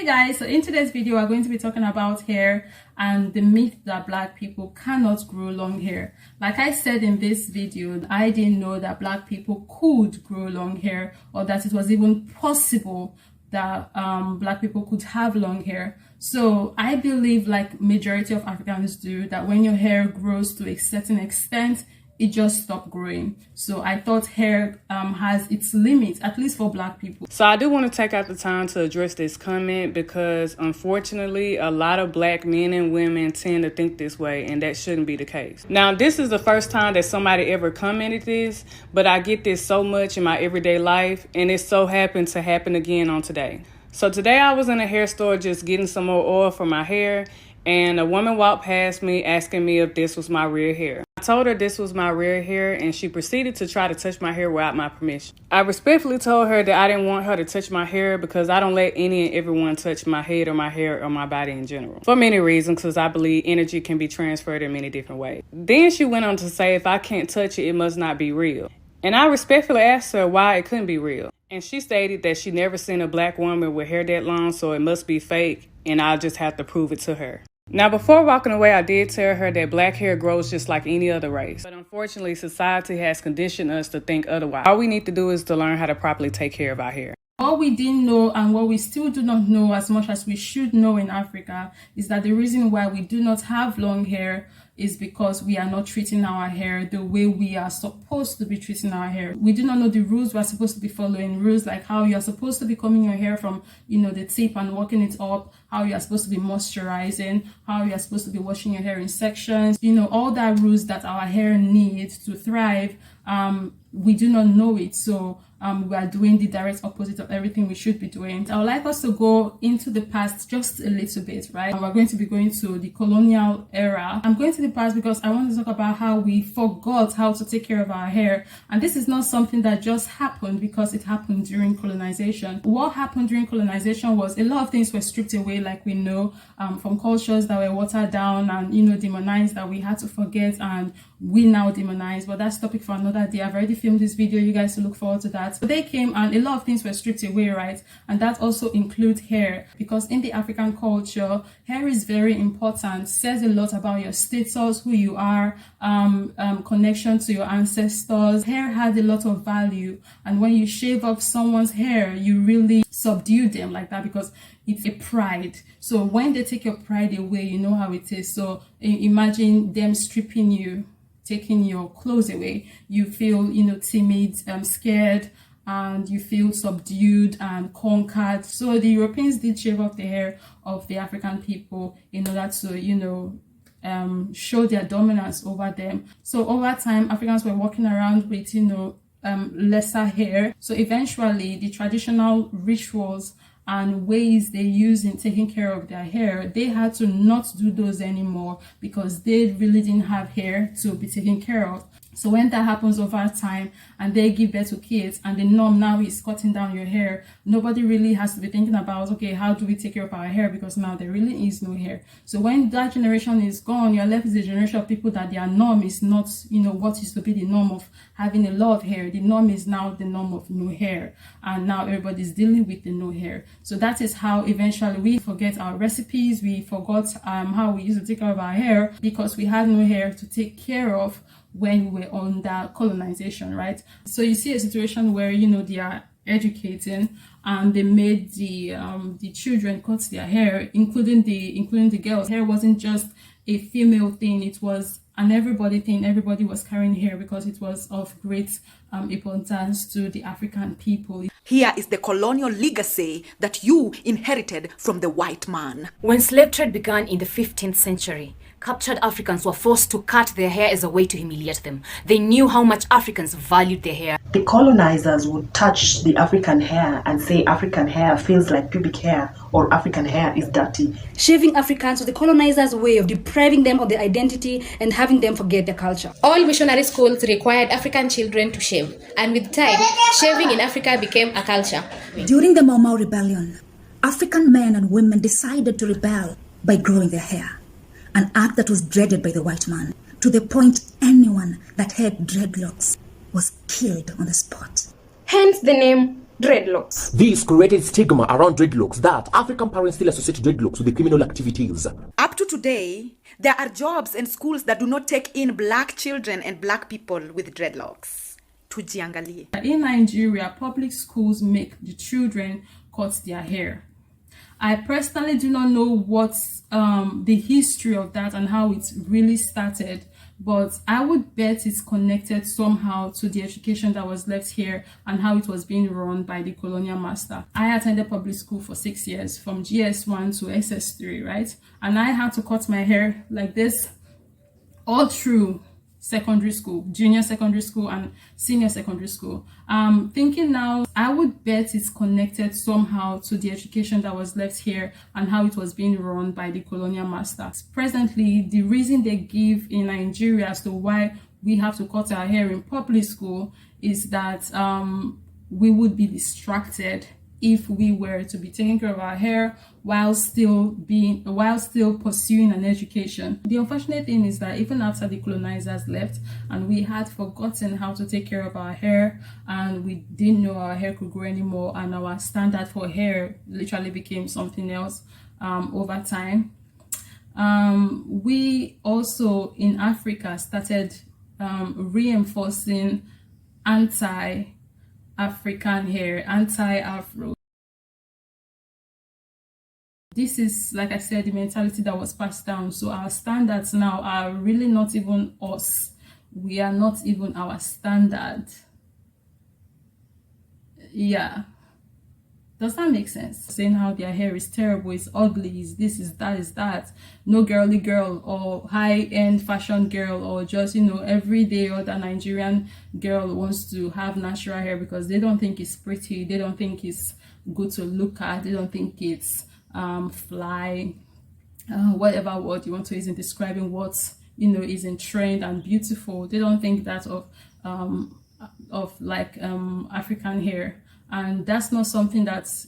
Hey guys, so in today's video we're going to be talking about hair and the myth that black people cannot grow long hair. Like I said in this video, I didn't know that black people could grow long hair, or that it was even possible that black people could have long hair. So I believe, like majority of Africans do, that when your hair grows to a certain extent, it just stopped growing. So I thought hair has its limits, at least for black people. So I do want to take out the time to address this comment because unfortunately a lot of black men and women tend to think this way, and that shouldn't be the case. Now, this is the first time that somebody ever commented this, but I get this so much in my everyday life, and it so happened to happen again on today. So today I was in a hair store just getting some more oil for my hair, and a woman walked past me asking me if this was my real hair. I told her this was my real hair, and she proceeded to try to touch my hair without my permission. I respectfully told her that I didn't want her to touch my hair because I don't let any and everyone touch my head or my hair or my body in general. For many reasons, because I believe energy can be transferred in many different ways. Then she went on to say if I can't touch it, it must not be real. And I respectfully asked her why it couldn't be real. And she stated that she never seen a black woman with hair that long, so it must be fake, and I'll just have to prove it to her. Now, before walking away, I did tell her that black hair grows just like any other race. But unfortunately, society has conditioned us to think otherwise. All we need to do is to learn how to properly take care of our hair. What we didn't know, and what we still do not know as much as we should know in Africa, is that the reason why we do not have long hair is because we are not treating our hair the way we are supposed to be treating our hair. We do not know the rules we are supposed to be following. Rules like how you are supposed to be combing your hair from, the tip and working it up, how you are supposed to be moisturizing, how you are supposed to be washing your hair in sections. All that rules that our hair needs to thrive. We do not know it. So we are doing the direct opposite of everything we should be doing. I would like us to go into the past just a little bit, right? We're going to be going to the colonial era. I'm going to the past because I want to talk about how we forgot how to take care of our hair. And this is not something that just happened because it happened during colonization. What happened during colonization was a lot of things were stripped away, like we know, from cultures that were watered down and, demonized, that we had to forget and we now demonize. But that's topic for another day. I've already filmed this video. You guys to look forward to that. But they came and a lot of things were stripped away, right? And that also includes hair, because in the African culture, hair is very important. Says a lot about your status, who you are, connection to your ancestors. Hair had a lot of value, and when you shave off someone's hair, you really subdue them like that, because it's a pride. So when they take your pride away, you know how it is. So imagine them stripping you, taking your clothes away. You feel, timid, scared, and you feel subdued and conquered. So the Europeans did shave off the hair of the African people in order to, show their dominance over them. So over time, Africans were walking around with, lesser hair. So eventually, the traditional rituals and ways they use in taking care of their hair, they had to not do those anymore because they really didn't have hair to be taken care of. So when that happens over time and they give birth to kids and the norm now is cutting down your hair, nobody really has to be thinking about, okay, how do we take care of our hair, because now there really is no hair. So when that generation is gone, you're left with a generation of people that their norm is not, what used to be the norm of having a lot of hair. The norm is now the norm of no hair. And now everybody's dealing with the no hair. So that is how eventually we forget our recipes. We forgot how we used to take care of our hair because we had no hair to take care of when we were under colonization, right? So you see a situation where, they are educating and they made the children cut their hair, including the girls. Hair wasn't just a female thing, it was an everybody thing. Everybody was carrying hair because it was of great importance to the African people. Here is the colonial legacy that you inherited from the white man. When slave trade began in the 15th century, captured Africans were forced to cut their hair as a way to humiliate them. They knew how much Africans valued their hair. The colonizers would touch the African hair and say African hair feels like pubic hair, or African hair is dirty. Shaving Africans was the colonizers' way of depriving them of their identity and having them forget their culture. All missionary schools required African children to shave, and with time, shaving in Africa became a culture. During the Mau Mau Rebellion, African men and women decided to rebel by growing their hair, an act that was dreaded by the white man, to the point anyone that had dreadlocks was killed on the spot. Hence the name dreadlocks. This created stigma around dreadlocks that African parents still associate dreadlocks with the criminal activities. Up to today, there are jobs and schools that do not take in black children and black people with dreadlocks. Tujiangalie. In Nigeria, public schools make the children cut their hair. I personally do not know what's the history of that and how it really started, but I would bet it's connected somehow to the education that was left here and how it was being run by the colonial master. I attended public school for 6 years, from GS1 to SS3, right? And I had to cut my hair like this all through secondary school, junior secondary school and senior secondary school. Thinking now, I would bet it's connected somehow to the education that was left here and how it was being run by the colonial master. Presently, the reason they give in Nigeria as to why we have to cut our hair in public school is that we would be distracted if we were to be taking care of our hair while still pursuing an education. The unfortunate thing is that even after the colonizers left and we had forgotten how to take care of our hair and we didn't know our hair could grow anymore, and our standard for hair literally became something else over time, we also in Africa started reinforcing anti-African hair, anti-Afro. This is, like I said, the mentality that was passed down. So our standards now are really not even us. We are not even our standard. Yeah. Does that make sense? Saying how their hair is terrible, it's ugly, is this, is that, is that. No girly girl or high-end fashion girl or just, everyday other Nigerian girl wants to have natural hair because they don't think it's pretty. They don't think it's good to look at. They don't think it's fly, whatever word you want to use in describing what is in trend and beautiful. They don't think that of African hair, and that's not something that's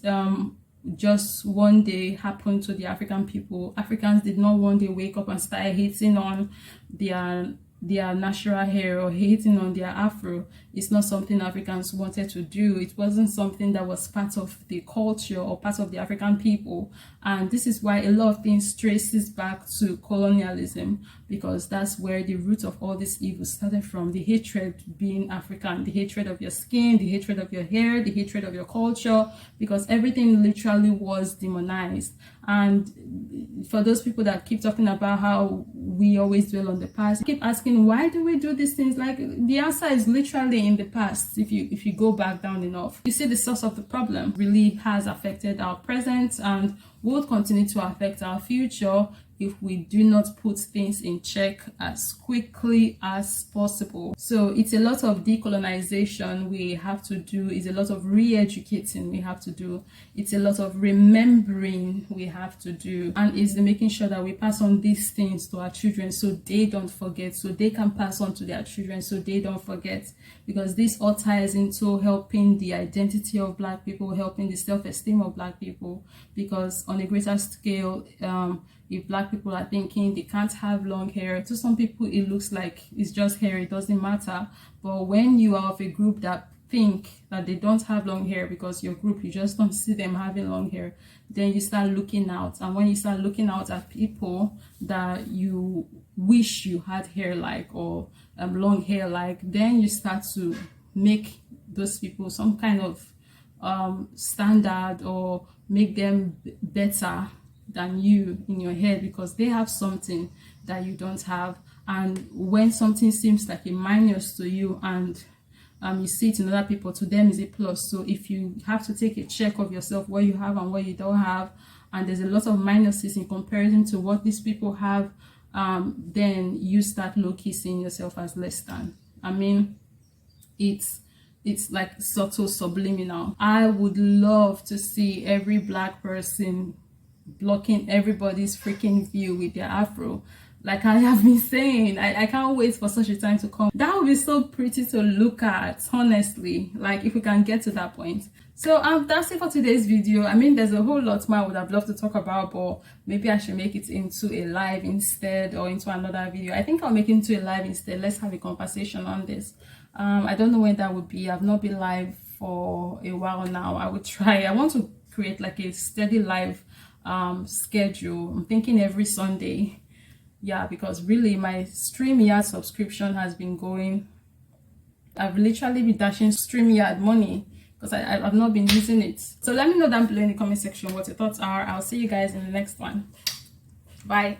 just one day happened to the African people. Africans did not one day wake up and start hating on their natural hair or hating on their Afro. It's not something Africans wanted to do. It wasn't something that was part of the culture or part of the African people. And this is why a lot of things traces back to colonialism, because that's where the root of all this evil started from. The hatred being African, the hatred of your skin, the hatred of your hair, the hatred of your culture, because everything literally was demonized. And for those people that keep talking about how we always dwell on the past, keep asking, why do we do these things? Like, the answer is literally in the past. If you go back down enough, you see the source of the problem really has affected our present and will continue to affect our future if we do not put things in check as quickly as possible. So it's a lot of decolonization we have to do. It's a lot of re-educating we have to do. It's a lot of remembering we have to do. And it's making sure that we pass on these things to our children so they don't forget, so they can pass on to their children so they don't forget. Because this all ties into helping the identity of Black people, helping the self-esteem of Black people. Because on a greater scale, if Black people are thinking they can't have long hair, to some people it looks like it's just hair, it doesn't matter. But when you are of a group that think that they don't have long hair because your group, you just don't see them having long hair, then you start looking out. And when you start looking out at people that you wish you had hair like or long hair like, then you start to make those people some kind of standard or make them better than you in your head because they have something that you don't have. And when something seems like a minus to you and you see it in other people, to them is a plus. So if you have to take a check of yourself, what you have and what you don't have, and there's a lot of minuses in comparison to what these people have, then you start low-key seeing yourself as less than. I mean, it's like subtle subliminal. I would love to see every Black person blocking everybody's freaking view with their Afro. Like I have been saying, I can't wait for such a time to come. That would be so pretty to look at, honestly, like if we can get to that point. So that's it for today's video. I mean, there's a whole lot more I would have loved to talk about, but maybe I should make it into a live instead or into another video. I think I'll make it into a live instead. Let's have a conversation on this. I don't know when that would be. I've not been live for a while now. I want to create like a steady live schedule. I'm thinking every Sunday. Yeah, because really my StreamYard subscription has been going. I've literally been dashing StreamYard money because I've not been using it. So let me know down below in the comment section what your thoughts are. I'll see you guys in the next one. Bye.